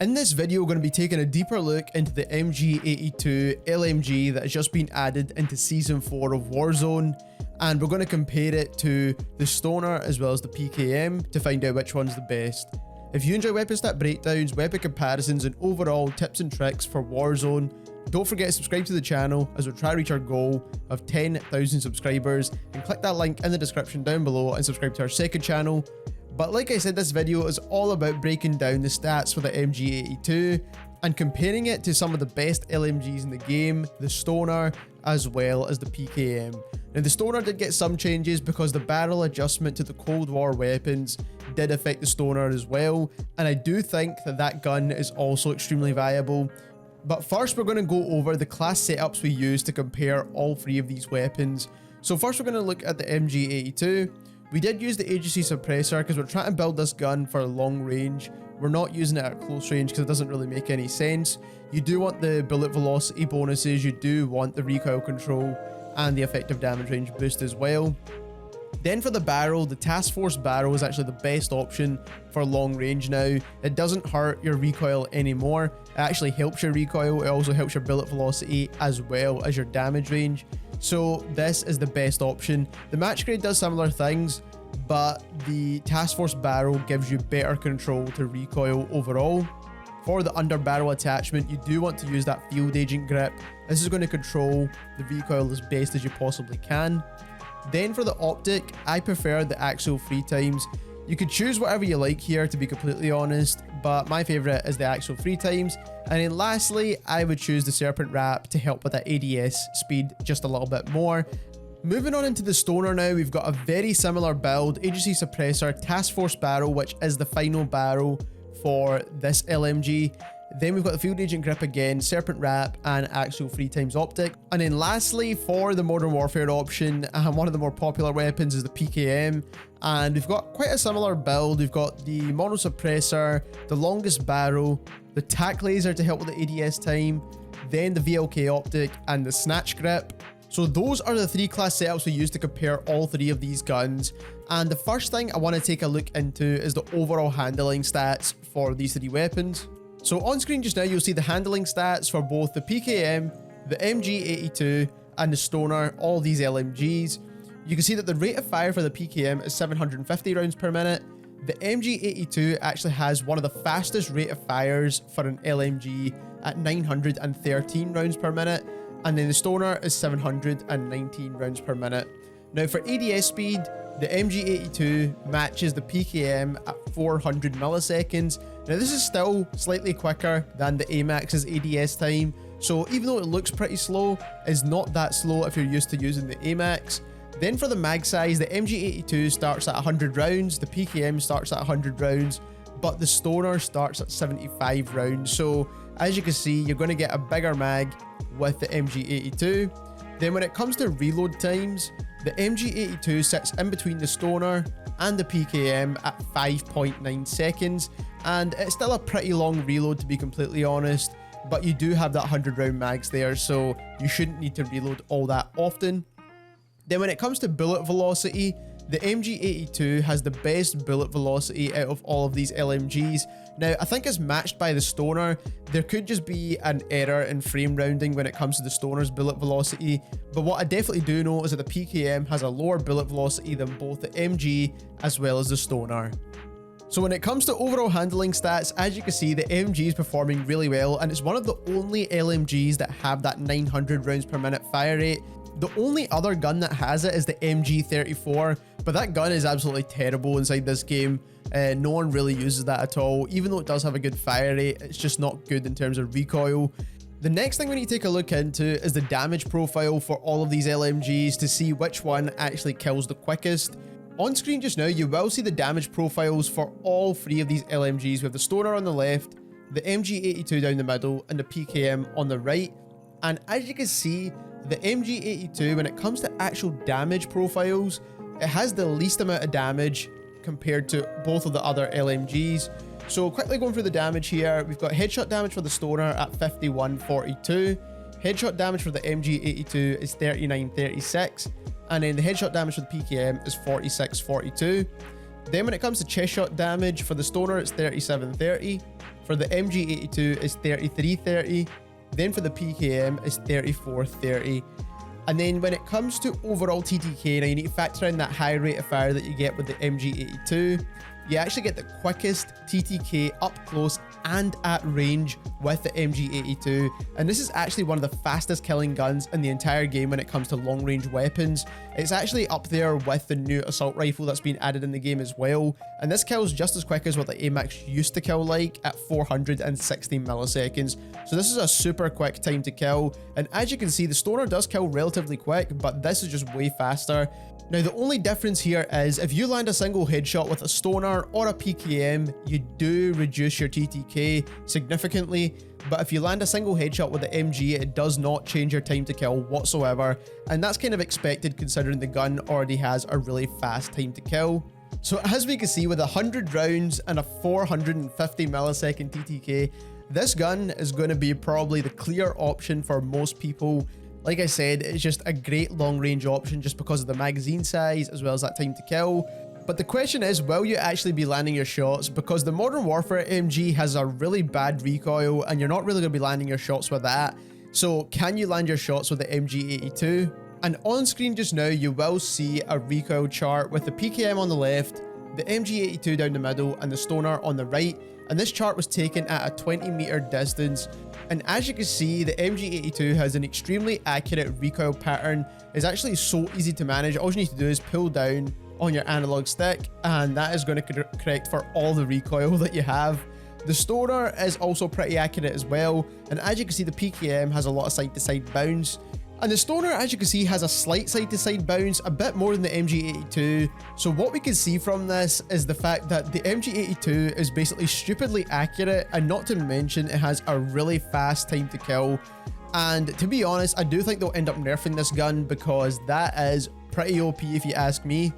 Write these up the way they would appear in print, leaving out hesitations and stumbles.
In this video, we're going to be taking a deeper look into the MG82 LMG that has just been added into Season 4 of Warzone, and we're going to compare it to the Stoner as well as the PKM to find out which one's the best. If you enjoy weapon stat breakdowns, weapon comparisons, and overall tips and tricks for Warzone, don't forget to subscribe to the channel as we try to reach our goal of 10,000 subscribers, and click that link in the description down below and subscribe to our second channel. But like I said, this video is all about breaking down the stats for the MG82 and comparing it to some of the best LMGs in the game, the Stoner as well as the PKM. Now the Stoner did get some changes because the barrel adjustment to the Cold War weapons did affect the Stoner as well, and I do think that that gun is also extremely viable. But first we're going to go over the class setups we use to compare all three of these weapons. So first we're going to look at the MG82. We did use the agency suppressor because we're trying to build this gun for long range. We're not using it at close range because it doesn't really make any sense. You do want the bullet velocity bonuses, you do want the recoil control and the effective damage range boost as well. Then for the barrel, the task force barrel is actually the best option for long range now. It doesn't hurt your recoil anymore. It actually helps your recoil. It also helps your bullet velocity as well as your damage range. So this is the best option. The match grade does similar things, but the task force barrel gives you better control to recoil overall. For the under barrel attachment, you do want to use that field agent grip. This is going to control the recoil as best as you possibly can. Then for the optic, I prefer the axial 3 times. You could choose whatever you like here, to be completely honest, but my favorite is the axial 3 times. And then lastly, I would choose the serpent wrap to help with that ADS speed just a little bit more. Moving on into the Stoner now, we've got a very similar build, agency suppressor, task force barrel, which is the final barrel for this LMG. Then we've got the field agent grip again, serpent wrap, and axial 3 times optic. And then lastly, for the modern warfare option, one of the more popular weapons is the PKM. And we've got quite a similar build. We've got the mono suppressor, the longest barrel, the tac laser to help with the ADS time, then the VLK optic, and the snatch grip. So those are the 3 class setups we use to compare all 3 of these guns. And the first thing I want to take a look into is the overall handling stats for these 3 weapons. So on screen just now, you'll see the handling stats for both the PKM, the MG82, and the Stoner, all these LMGs. You can see that the rate of fire for the PKM is 750 rounds per minute. The MG82 actually has one of the fastest rate of fires for an LMG at 913 rounds per minute. And then the Stoner is 719 rounds per minute. Now for ADS speed, the MG82 matches the PKM at 400 milliseconds. Now this is still slightly quicker than the amax's ADS time, so even though it looks pretty slow, it's not that slow if you're used to using the amax. Then for the mag size, the MG82 starts at 100 rounds, the PKM starts at 100 rounds, but the Stoner starts at 75 rounds. So as you can see, you're going to get a bigger mag with the MG82. Then when it comes to reload times, the MG82 sits in between the Stoner and the PKM at 5.9 seconds, and it's still a pretty long reload, to be completely honest, but you do have that 100 round mags there, so you shouldn't need to reload all that often. Then when it comes to bullet velocity, the MG82 has the best bullet velocity out of all of these LMGs. Now, I think it's matched by the Stoner. There could just be an error in frame rounding when it comes to the Stoner's bullet velocity, but what I definitely do know is that the PKM has a lower bullet velocity than both the MG as well as the Stoner. So when it comes to overall handling stats, as you can see, the MG is performing really well, and it's one of the only LMGs that have that 900 rounds per minute fire rate. The only other gun that has it is the MG34, but that gun is absolutely terrible inside this game. No one really uses that at all. Even though it does have a good fire rate, it's just not good in terms of recoil. The next thing we need to take a look into is the damage profile for all of these LMGs to see which one actually kills the quickest. On screen just now, you will see the damage profiles for all 3 of these LMGs, with the Stoner on the left, the MG82 down the middle, and the PKM on the right. And as you can see, the MG82, when it comes to actual damage profiles, it has the least amount of damage compared to both of the other LMGs. So quickly going through the damage here, we've got headshot damage for the Stoner at 5142, headshot damage for the MG82 is 3936, and then the headshot damage for the PKM is 4642. Then when it comes to chest shot damage, for the Stoner it's 3730, For the MG82 is 3330, then for the PKM is 3430. And then when it comes to overall TTK, now you need to factor in that high rate of fire that you get with the MG82. You actually get the quickest TTK up close and at range with the MG82, and this is actually one of the fastest killing guns in the entire game when it comes to long range weapons. It's actually up there with the new assault rifle that's been added in the game as well, and this kills just as quick as what the amax used to kill like at 460 milliseconds. So this is a super quick time to kill, and as you can see the stoner does kill relatively quick, but this is just way faster. Now the only difference here is if you land a single headshot with a stoner or a PKM, you do reduce your TTK significantly, but if you land a single headshot with the MG, it does not change your time to kill whatsoever, and that's kind of expected considering the gun already has a really fast time to kill. So as we can see, with 100 rounds and a 450 millisecond TTK, this gun is going to be probably the clear option for most people. Like I said, it's just a great long range option just because of the magazine size as well as that time to kill. But the question is, will you actually be landing your shots? Because the Modern Warfare MG has a really bad recoil and you're not really going to be landing your shots with that. So can you land your shots with the MG82? And on screen just now, you will see a recoil chart with the PKM on the left, the MG82 down the middle and the stoner on the right. And this chart was taken at a 20-meter distance. And as you can see, the MG82 has an extremely accurate recoil pattern. It's actually so easy to manage. All you need to do is pull down on your analog stick, and that is going to correct for all the recoil that you have. The stoner is also pretty accurate as well. And as you can see, the PKM has a lot of side-to-side bounce. And the stoner, as you can see, has a slight side-to-side bounce, a bit more than the MG82. So what we can see from this is the fact that the MG82 is basically stupidly accurate, and not to mention it has a really fast time to kill. And to be honest, I do think they'll end up nerfing this gun because that is pretty OP if you ask me.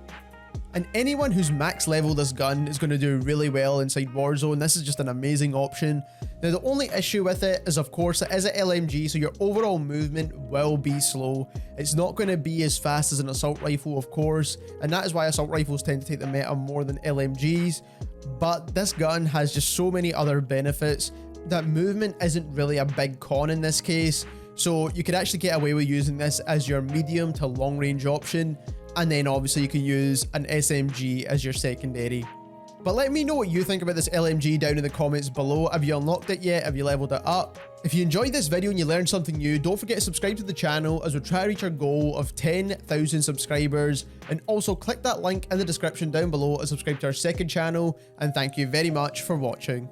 And anyone who's max level this gun is going to do really well inside Warzone. This is just an amazing option. Now the only issue with it is, of course, it is an LMG, so your overall movement will be slow. It's not going to be as fast as an assault rifle, of course, and that is why assault rifles tend to take the meta more than LMGs. But this gun has just so many other benefits that movement isn't really a big con in this case. So you could actually get away with using this as your medium to long range option. And then obviously you can use an SMG as your secondary. But let me know what you think about this LMG down in the comments below. Have you unlocked it yet? Have you leveled it up? If you enjoyed this video and you learned something new, don't forget to subscribe to the channel as we try to reach our goal of 10,000 subscribers. And also click that link in the description down below and subscribe to our second channel. And thank you very much for watching.